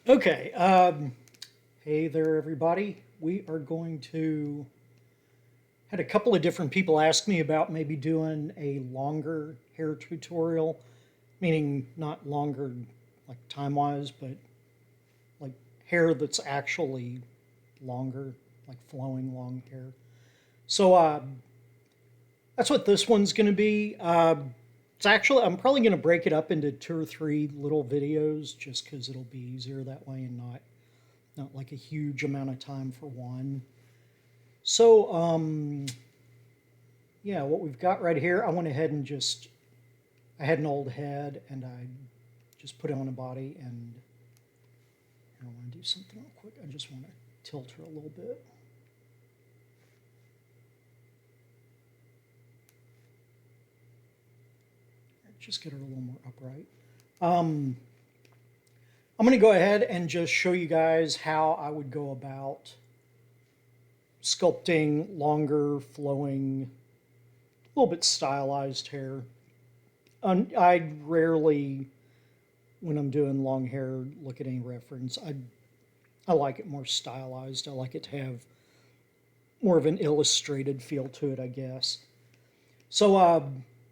Okay, hey there, everybody. We are going to. Had a couple of different people ask me about maybe doing a longer hair tutorial, meaning not longer like time wise, but like hair that's actually longer, like flowing long hair. So that's what this one's going to be. It's actually, I'm probably going to break it up into two or three little videos just because it'll be easier that way and not like a huge amount of time for one. So, yeah, what we've got right here, I went ahead and I had an old head and I just put it on a body and I want to do something real quick. I just want to tilt her a little bit. Just get her a little more upright. I'm going to go ahead and just show you guys how I would go about sculpting longer, flowing, a little bit stylized hair. I rarely, when I'm doing long hair, look at any reference. I like it more stylized. I like it to have more of an illustrated feel to it, I guess. So,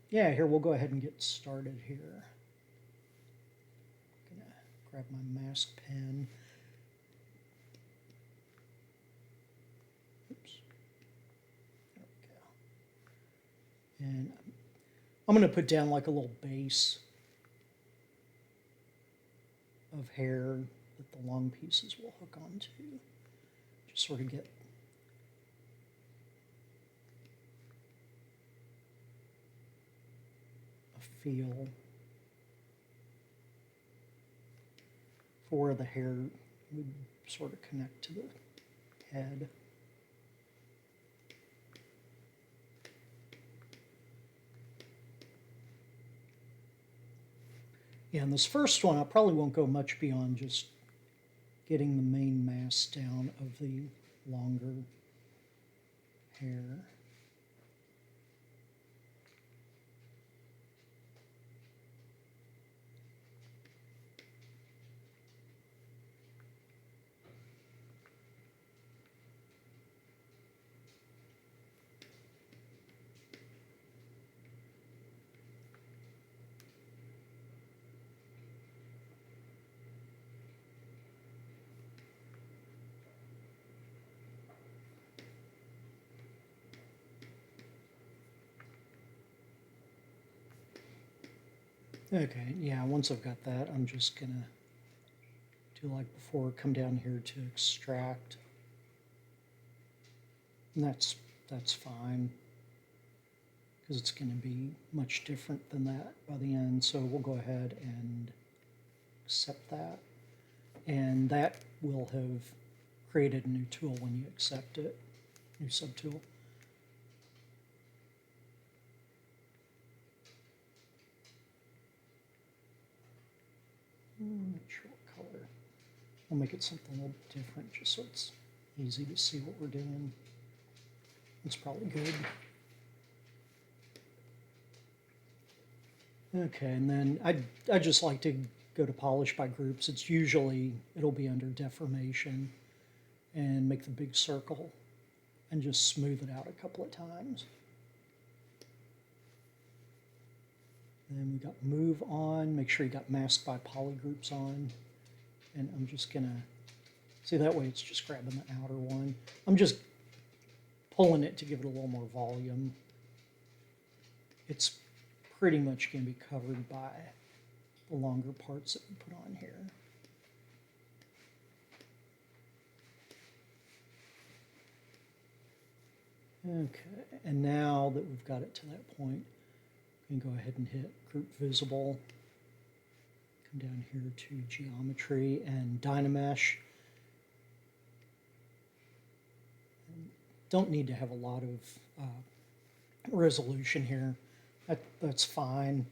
yeah, here we'll go ahead and get started here. I'm gonna grab my mask pen. Oops. There we go. And I'm going to put down like a little base of hair that the long pieces will hook onto. Just sort of get a feel for where the hair would sort of connect to the head. Yeah, and this first one, I probably won't go much beyond just getting the main mass down of the longer hair. Okay, yeah, once I've got that, I'm just gonna do like before, come down here to extract. And that's fine because it's going to be much different than that by the end. So we'll go ahead and accept that. And that will have created a new tool when you accept it, new subtool. Not sure what color. I'll make it something a little different just so it's easy to see what we're doing. It's probably good. Okay, and then I just like to go to polish by groups. It'll be under deformation and make the big circle and just smooth it out a couple of times. Then we got move on, make sure you got mask by polygroups on. And I'm just gonna, see that way it's just grabbing the outer one. I'm just pulling it to give it a little more volume. It's pretty much gonna be covered by the longer parts that we put on here. Okay, and now that we've got it to that point, we can go ahead and hit Group Visible, come down here to Geometry and Dynamesh. Don't need to have a lot of resolution here. That's fine.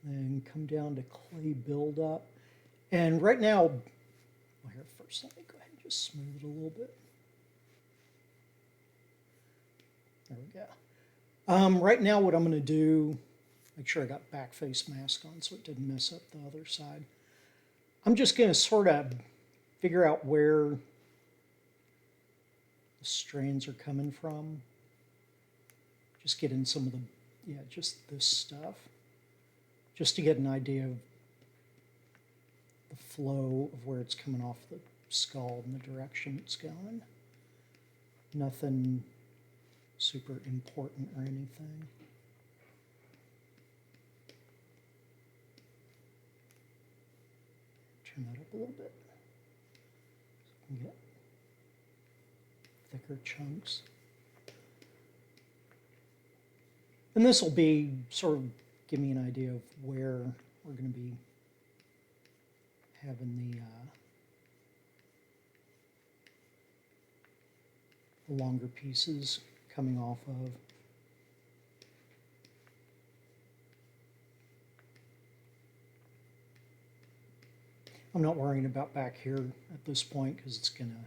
Then come down to Clay Buildup. And right now, well, here first, let me go ahead and just smooth it a little bit. There we go. Right now what I'm going to do, make sure I got back face mask on so it didn't mess up the other side. I'm just going to sort of figure out where the strands are coming from. Just get in some of the, yeah, just this stuff. Just to get an idea of the flow of where it's coming off the skull and the direction it's going. Nothing super important or anything. Turn that up a little bit so we can get thicker chunks. And this will be sort of give me an idea of where we're going to be having the longer pieces coming off of. I'm not worrying about back here at this point because it's going to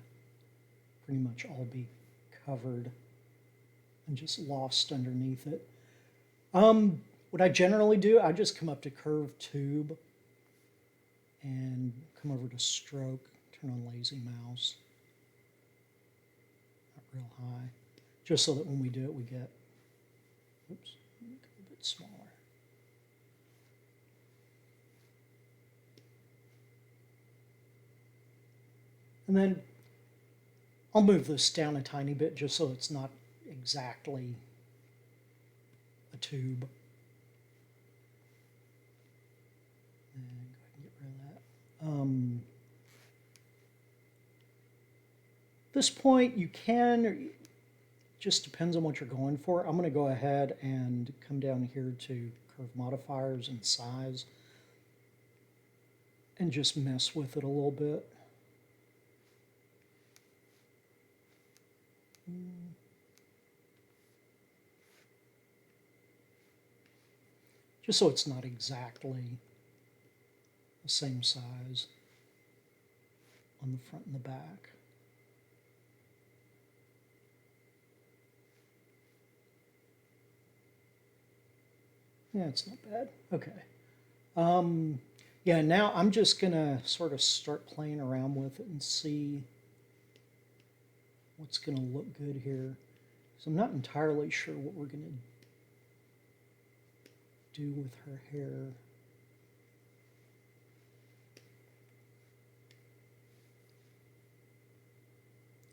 pretty much all be covered and just lost underneath it. What I generally do, I just come up to curved tube and come over to stroke, turn on lazy mouse, not real high, just so that when we do it we get, oops, a bit smaller. And then I'll move this down a tiny bit just so it's not exactly a tube. And go ahead and get rid of that. This point you can, just depends on what you're going for. I'm going to go ahead and come down here to curve modifiers and size and just mess with it a little bit. Just so it's not exactly the same size on the front and the back. Yeah, it's not bad. Okay. Yeah, now I'm just going to sort of start playing around with it and see what's going to look good here. So I'm not entirely sure what we're going to do with her hair.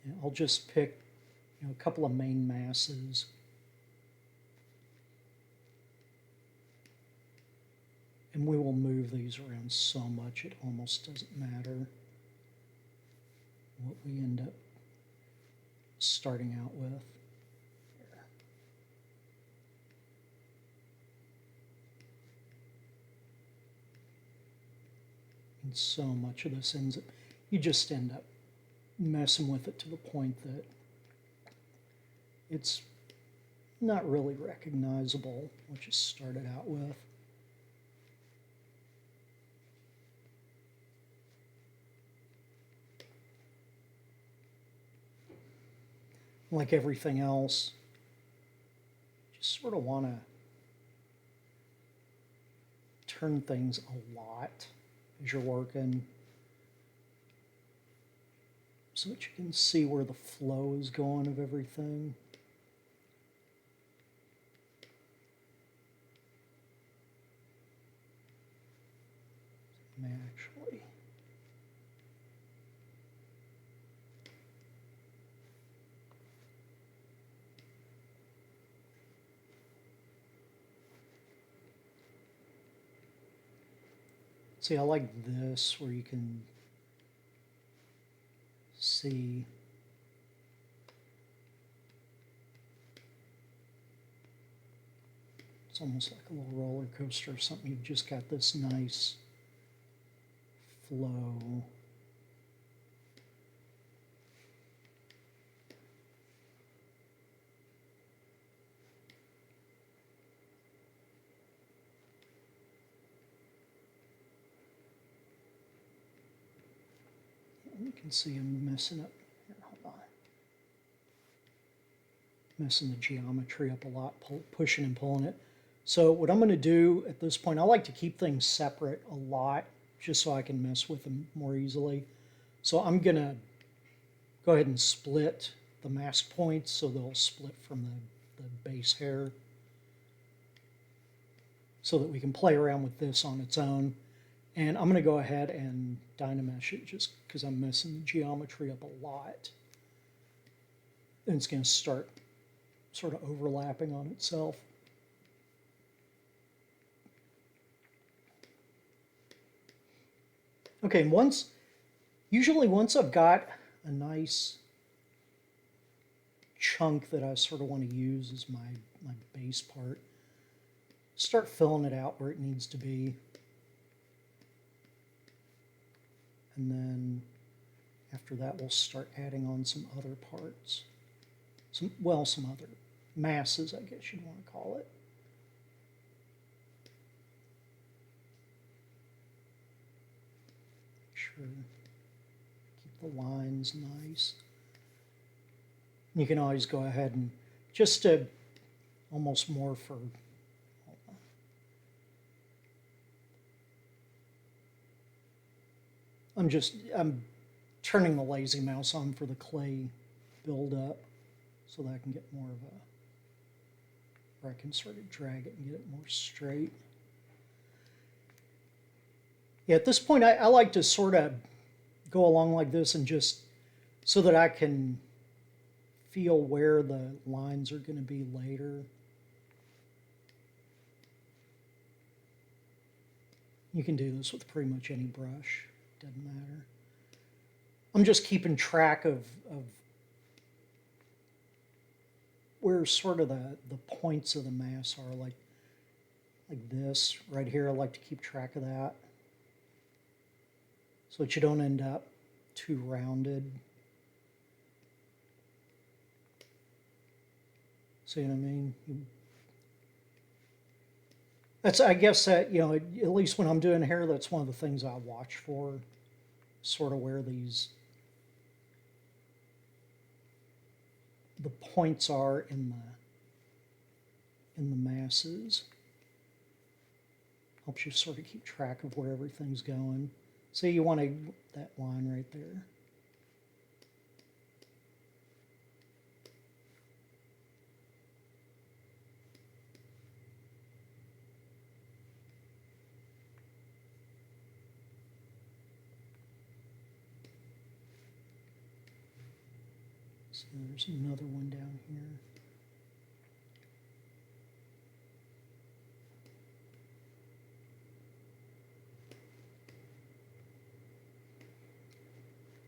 Yeah, I'll just pick, a couple of main masses. And we will move these around so much it almost doesn't matter what we end up starting out with. Here. And so much of this ends up, you just end up messing with it to the point that it's not really recognizable what you started out with. Like everything else, just sort of want to turn things a lot as you're working so that you can see where the flow is going of everything. Actually, see, I like this where you can see it's almost like a little roller coaster or something. You've just got this nice flow. You can see I'm messing up. Here, hold on. Messing the geometry up a lot, pushing and pulling it. So what I'm going to do at this point, I like to keep things separate a lot. just so I can mess with them more easily. So I'm going to go ahead and split the mask points so they'll split from the base hair, so that we can play around with this on its own. And I'm going to go ahead and Dynamesh it just because I'm messing the geometry up a lot. And it's going to start sort of overlapping on itself. Okay, usually once I've got a nice chunk that I sort of want to use as my base part, start filling it out where it needs to be. And then after that, we'll start adding on some other parts. Some other masses, I guess you'd want to call it. Make sure, keep the lines nice. You can always go ahead and just almost more for, I'm turning the lazy mouse on for the clay build-up so that I can get more of a, where I can sort of drag it and get it more straight. Yeah, at this point I like to sort of go along like this and just so that I can feel where the lines are going to be later. You can do this with pretty much any brush. Doesn't matter. I'm just keeping track of where sort of the points of the mass are, like this right here. I like to keep track of that so that you don't end up too rounded. See what I mean? That's, I guess that, you know, at least when I'm doing hair, that's one of the things I watch for, sort of where the points are in the masses. Helps you sort of keep track of where everything's going. See, you want that line right there. So there's another one down here.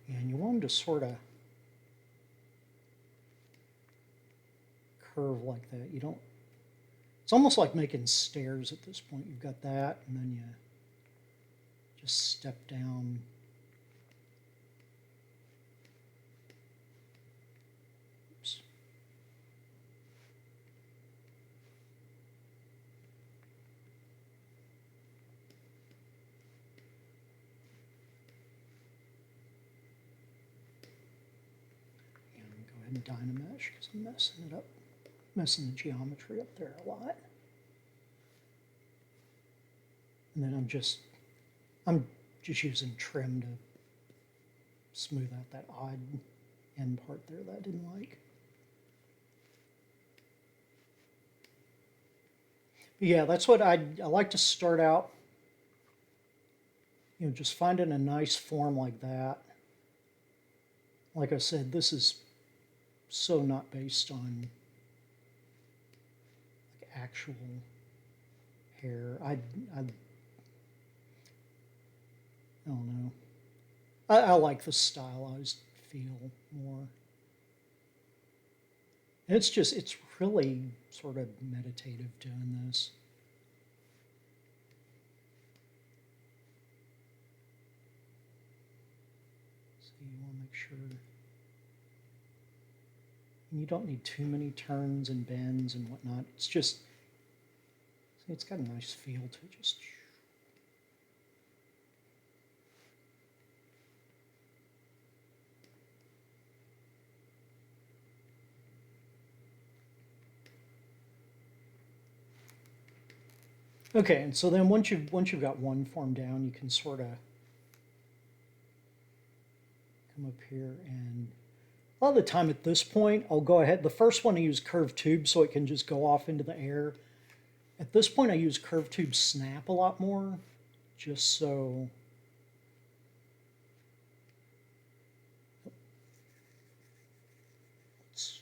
And you want them to sort of curve like that. You don't, it's almost like making stairs at this point. You've got that, and then you just step down. Oops. And go ahead and Dynamesh because I'm messing it up, messing the geometry up there a lot. And then I'm just using trim to smooth out that odd end part there that I didn't like. But yeah, that's what I like to start out, you know, just finding a nice form like that. Like I said, this is so not based on like actual hair. I don't know. I like the stylized feel more. And it's really sort of meditative doing this. So you want to make sure. And you don't need too many turns and bends and whatnot. It's just, see, it's got a nice feel to it. Just. Okay, and so then once you've got one form down, you can sort of come up here, and a lot of the time at this point, I'll go ahead. The first one I use curved tube so it can just go off into the air. At this point, I use curved tube snap a lot more, just so. Let's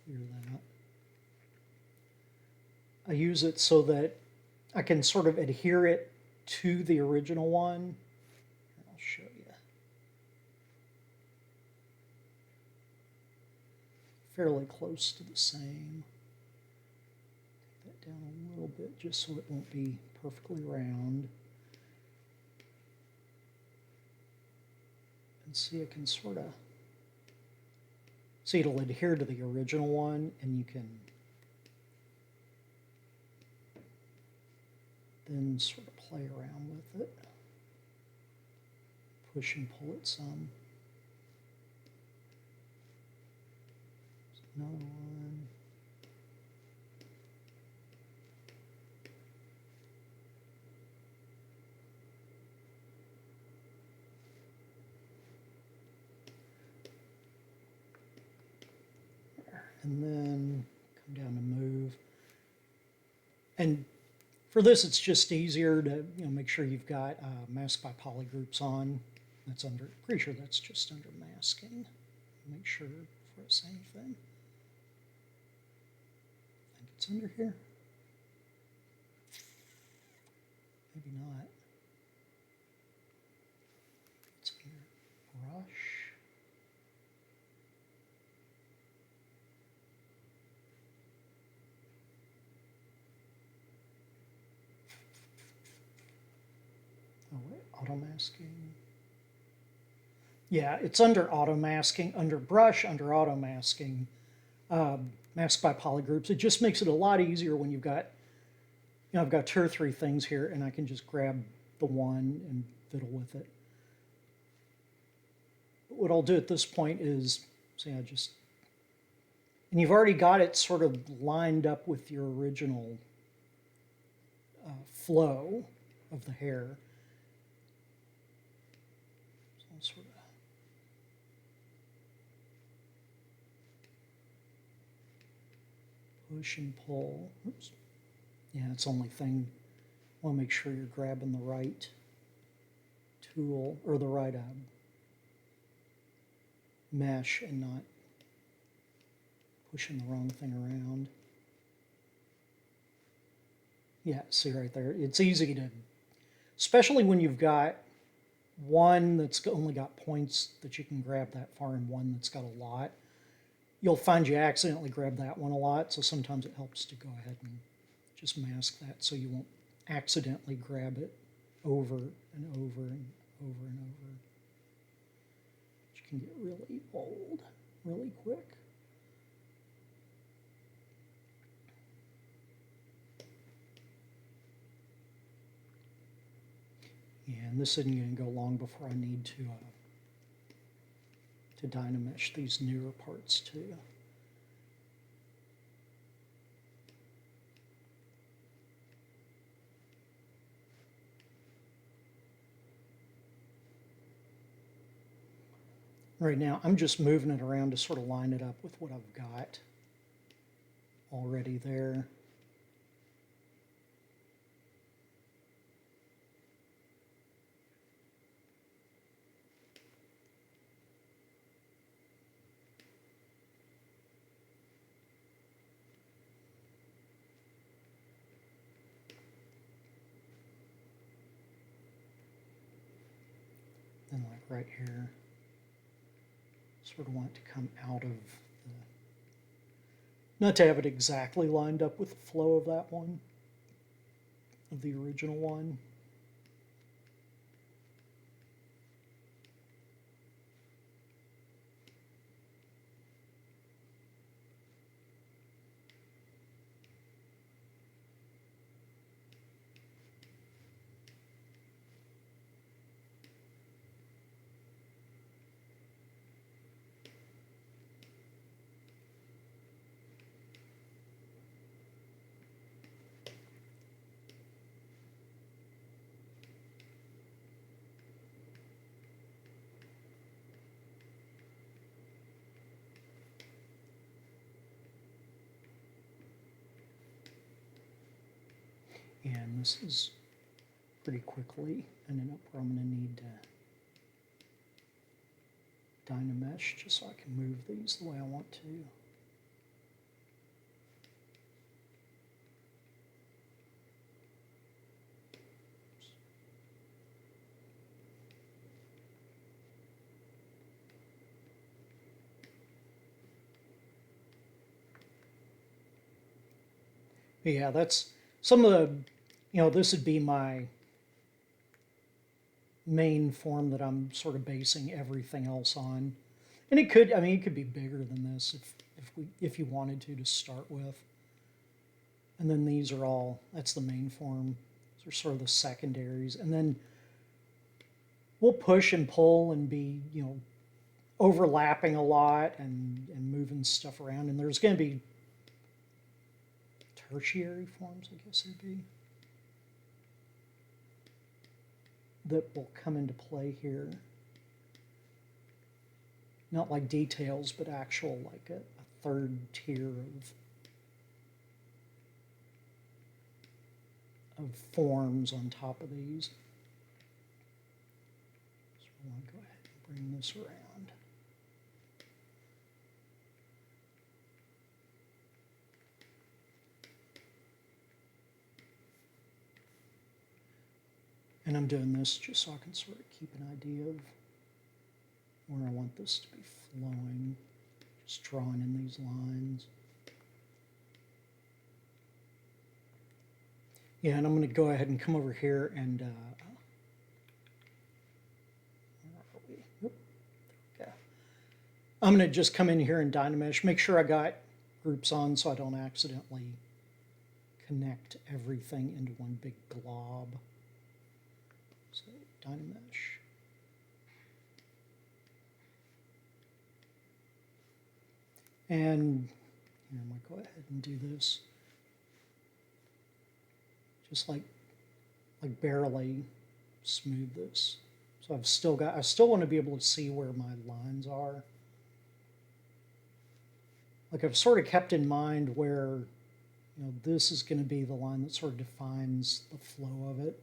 clear that. I use it so that I can sort of adhere it to the original one. I'll show you. Fairly close to the same. Take that down a little bit just so it won't be perfectly round. And see, I can sort of, see it'll adhere to the original one, and you can then sort of play around with it. Push and pull it some. There's another one. There. And then come down to move. And for this, it's just easier to make sure you've got mask by polygroups on. That's under, pretty sure that's just under masking. Make sure before I say anything. I think it's under here. Maybe not. It's under brush. Oh wait, auto masking. Yeah, it's under auto masking, under brush, under auto masking, mask by polygroups. It just makes it a lot easier when you've got, I've got 2 or 3 things here, and I can just grab the one and fiddle with it. But what I'll do at this point is, see, and you've already got it sort of lined up with your original flow of the hair. So I'll sort of push and pull. Oops. Yeah, it's the only thing. I want to make sure you're grabbing the right tool or the right mesh and not pushing the wrong thing around. Yeah, see right there. It's easy to, especially when you've got one that's only got points that you can grab that far and one that's got a lot. You'll find you accidentally grab that one a lot, so sometimes it helps to go ahead and just mask that so you won't accidentally grab it over and over and over and over. Which can get really old really quick. And this isn't going to go long before I need to Dynamesh these newer parts too. Right now, I'm just moving it around to sort of line it up with what I've got already there. And like right here, sort of want it to come out of the, not to have it exactly lined up with the flow of that one, of the original one. And this is pretty quickly ending up where I'm going to need to Dynamesh just so I can move these the way I want to. But yeah, that's some of the, this would be my main form that I'm sort of basing everything else on. And it could, it could be bigger than this if you wanted to start with. And then these are all, that's the main form. These are sort of the secondaries. And then we'll push and pull and be, overlapping a lot and moving stuff around. And there's going to be tertiary forms, I guess it'd be, that will come into play here. Not like details, but actual, like a third tier of forms on top of these. So we want to go ahead and bring this around. And I'm doing this just so I can sort of keep an idea of where I want this to be flowing. Just drawing in these lines. Yeah, and I'm going to go ahead and come over here and where are we? Oop, okay. I'm going to just come in here and Dynamesh, make sure I got groups on so I don't accidentally connect everything into one big glob. So Dynamesh. And here, I'm going to go ahead and do this. Just like barely smooth this. So I still want to be able to see where my lines are. Like I've sort of kept in mind where, this is going to be the line that sort of defines the flow of it.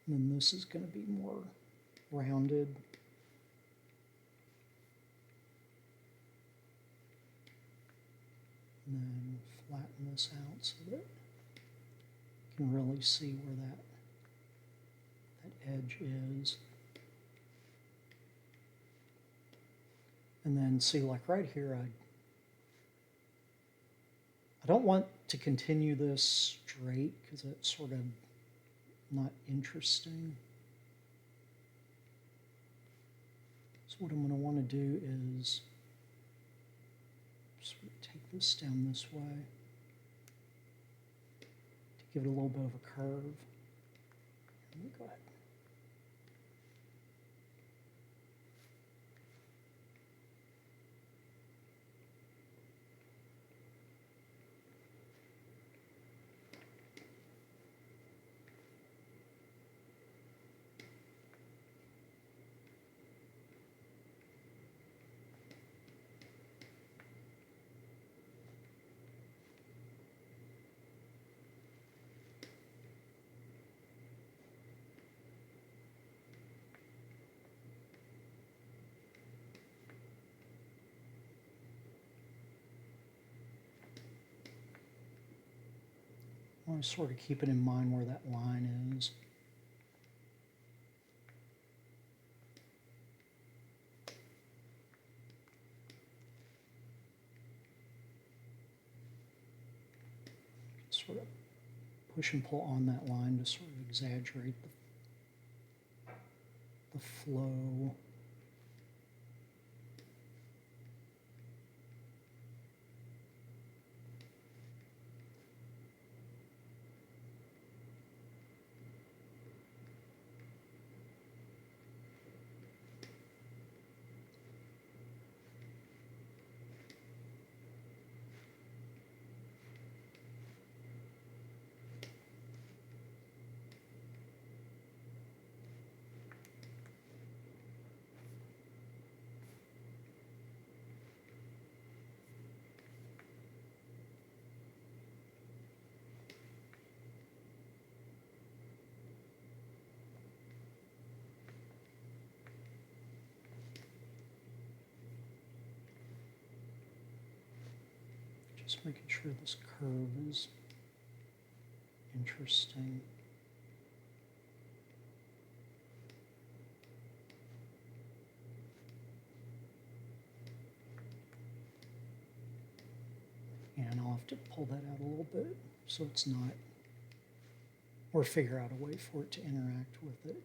And then this is going to be more rounded. And then flatten this out so that you can really see where that edge is. And then see, like right here, I don't want to continue this straight because it's sort of not interesting. So what I'm going to want to do is sort of take this down this way to give it a little bit of a curve. Let me go ahead. I want to sort of keep it in mind where that line is. Sort of push and pull on that line to sort of exaggerate the flow. Just making sure this curve is interesting. And I'll have to pull that out a little bit so it's not, or figure out a way for it to interact with it.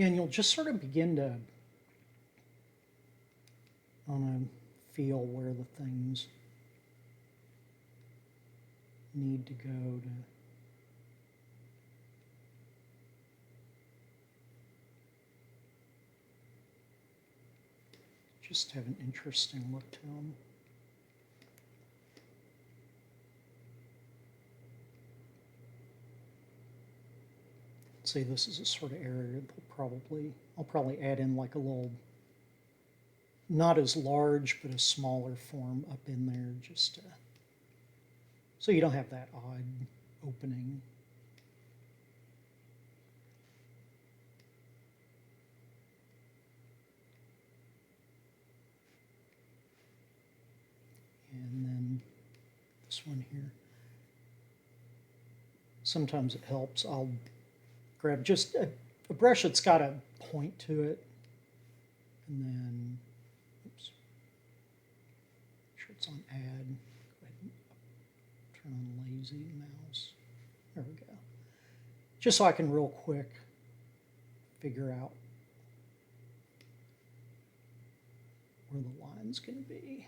And you'll just sort of begin to feel where the things need to go to just have an interesting look to them. See, this is a sort of area I'll probably add in like a little, not as large, but a smaller form up in there, just to, so you don't have that odd opening. And then this one here. Sometimes it helps. I'll grab just a brush that's got a point to it, and then, oops, make sure it's on add. Go ahead and turn on lazy mouse. There we go. Just so I can real quick figure out where the line's going to be.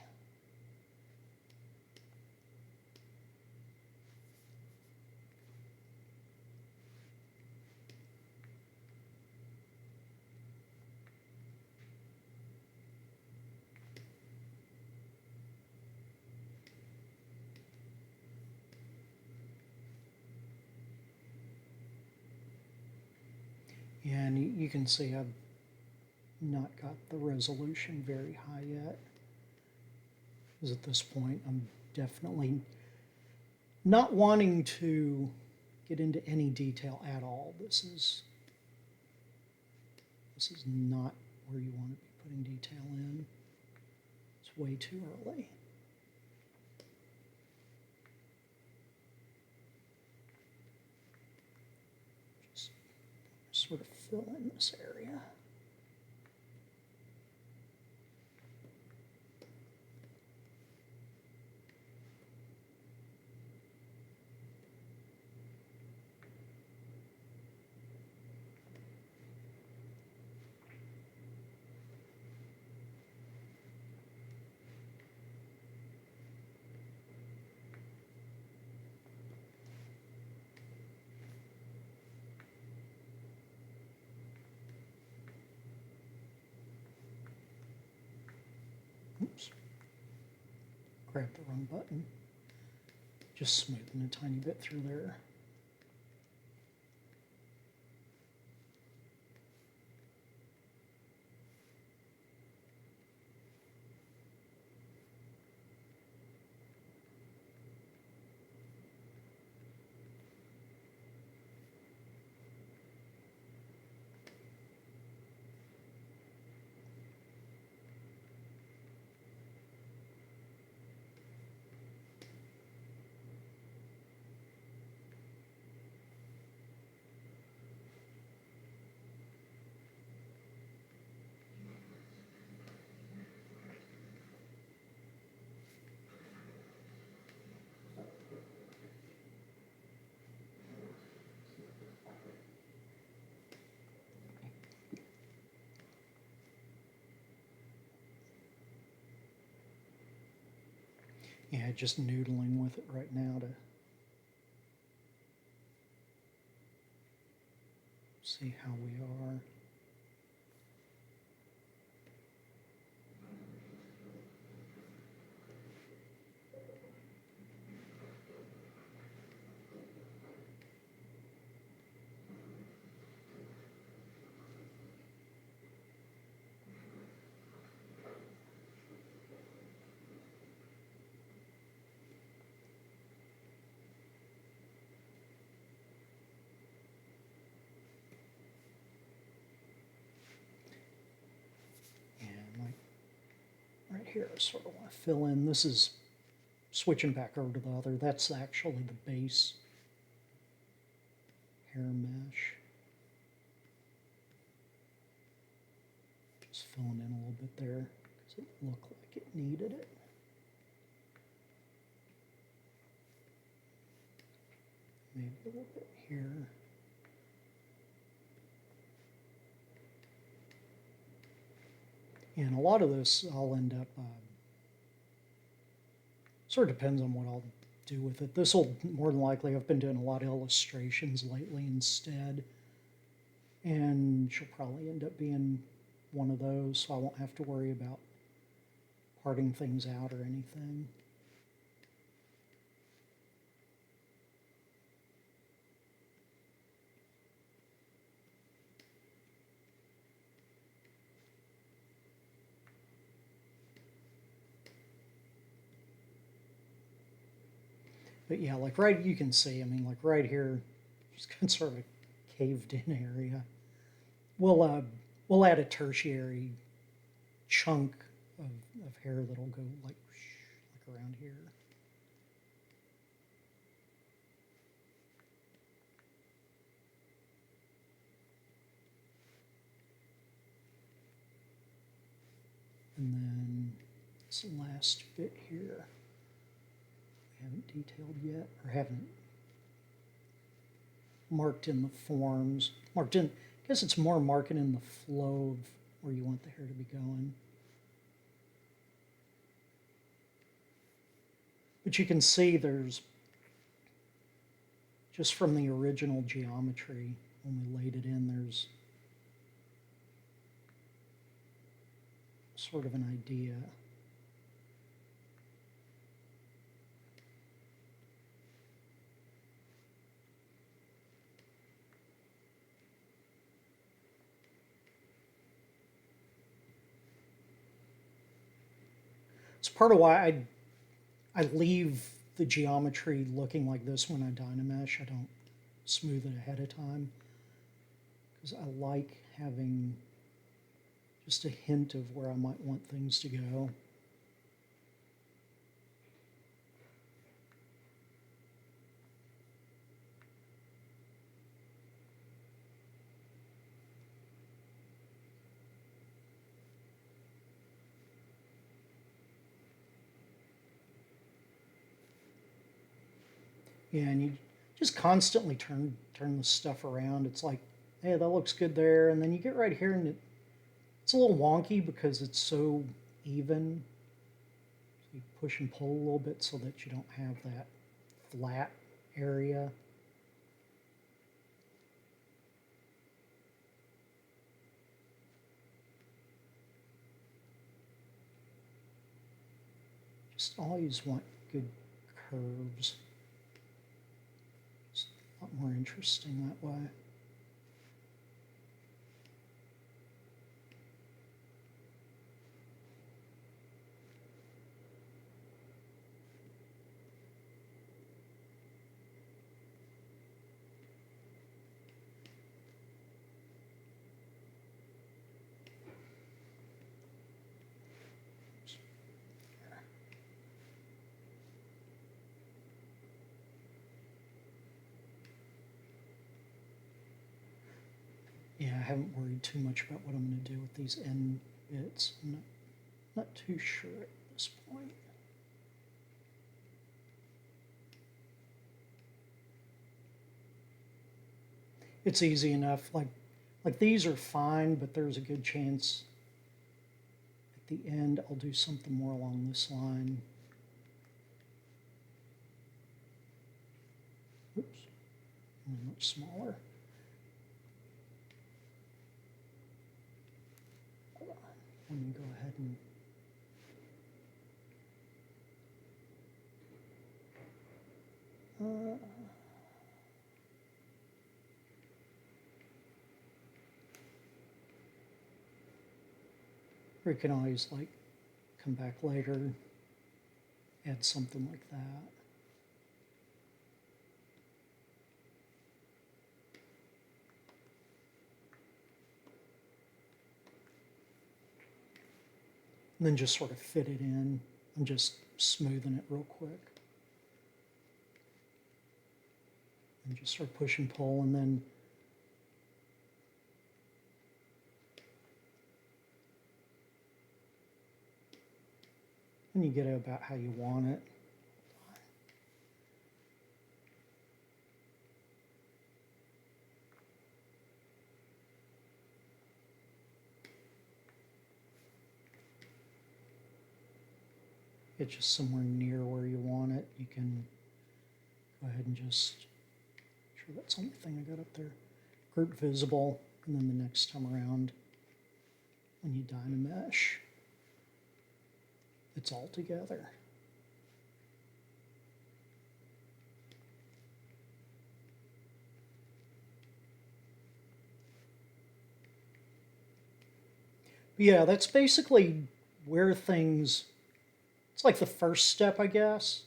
And you can see I've not got the resolution very high yet, because at this point I'm definitely not wanting to get into any detail at all. This is not where you want to be putting detail in. It's way too early. Just sort of fill in this area. Oops, grabbed the wrong button. Just smoothing a tiny bit through there. Yeah, just noodling with it right now to see how we are. here I sort of want to fill in. This is switching back over to the other. That's actually the base hair mesh. Just filling in a little bit there because it looked like it needed it. Maybe a little bit here. And a lot of this I'll end up, sort of depends on what I'll do with it. This will more than likely, I've been doing a lot of illustrations lately instead. And she'll probably end up being one of those, so I won't have to worry about parting things out or anything. But yeah, like right, you can see, I mean, like right here, just kind of sort of a caved in area. We'll add a tertiary chunk of hair that'll go like around here. And then this last bit here, we haven't detailed yet, or haven't marked in the forms. Marked in, I guess it's more marking in the flow of where you want the hair to be going. But you can see there's, just from the original geometry, when we laid it in, there's sort of an idea. It's part of why I leave the geometry looking like this when I Dynamesh. I don't smooth it ahead of time because I like having just a hint of where I might want things to go. Yeah, and you just constantly turn the stuff around. It's like, hey, that looks good there, and then you get right here and it's a little wonky because it's so even. So you push and pull a little bit so that you don't have that flat area. Just always want good curves. It's a lot more interesting that way. Yeah, I haven't worried too much about what I'm going to do with these end bits. I'm not too sure at this point. It's easy enough. Like these are fine, but there's a good chance at the end I'll do something more along this line. Oops, much smaller. Let me go ahead and or you can always like come back later, add something like that. and then just sort of fit it in. I'm just smoothing it real quick. And just sort of push and pull, and then you get it about how you want it. Get just somewhere near where you want it. You can go ahead and just, sure that's the only thing I got up there. Group visible, and then the next time around, when you Dynamesh, it's all together. But yeah, that's basically where things, it's like the first step, I guess.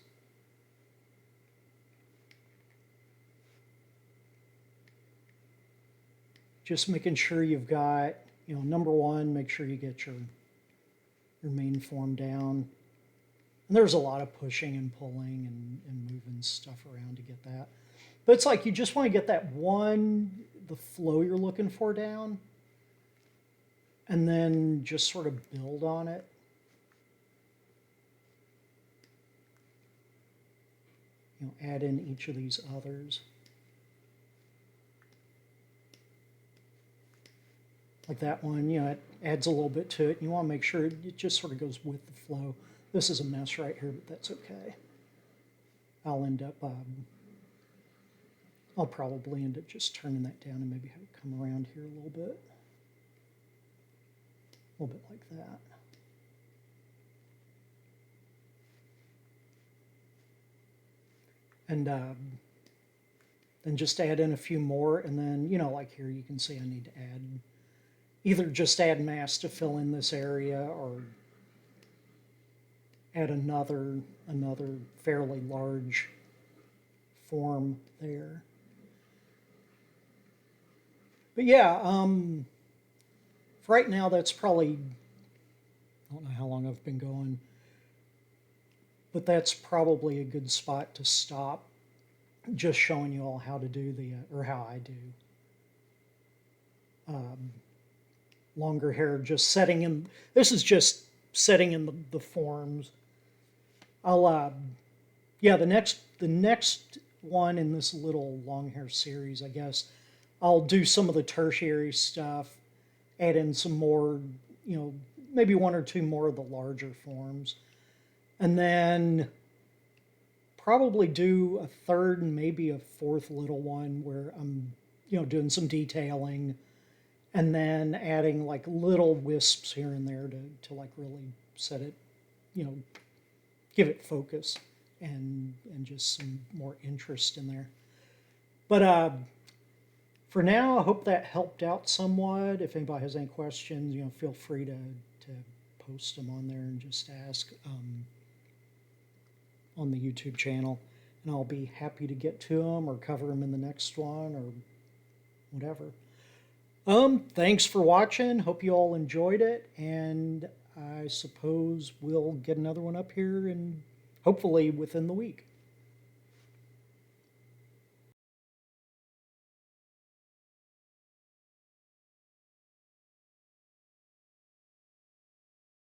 Just making sure you've got, you know, number one, make sure you get your main form down. And there's a lot of pushing and pulling and moving stuff around to get that. But it's like you just want to get that one, the flow you're looking for down, and then just sort of build on it. You know, add in each of these others. Like that one, you know, it adds a little bit to it. You want to make sure it just sort of goes with the flow. This is a mess right here, but that's okay. I'll end up, I'll probably end up just turning that down and maybe have it come around here a little bit. A little bit like that. And then just add in a few more, and then, you know, like here you can see I need to add, either just add mass to fill in this area, or add another fairly large form there. But yeah, for right now that's probably, I don't know how long I've been going, but that's probably a good spot to stop, just showing you all how to do the, or how I do longer hair, just setting in, this is just setting in the forms. I'll, yeah, the next one in this little long hair series, I guess, I'll do some of the tertiary stuff, add in some more, you know, maybe one or two more of the larger forms, and then probably do a third and maybe a fourth little one where I'm, you know, doing some detailing, and then adding like little wisps here and there to like really set it, you know, give it focus and just some more interest in there. But for now, I hope that helped out somewhat. If anybody has any questions, you know, feel free to post them on there and just ask on the YouTube channel, and I'll be happy to get to them or cover them in the next one or whatever. Thanks for watching. Hope you all enjoyed it, and I suppose we'll get another one up here and hopefully within the week.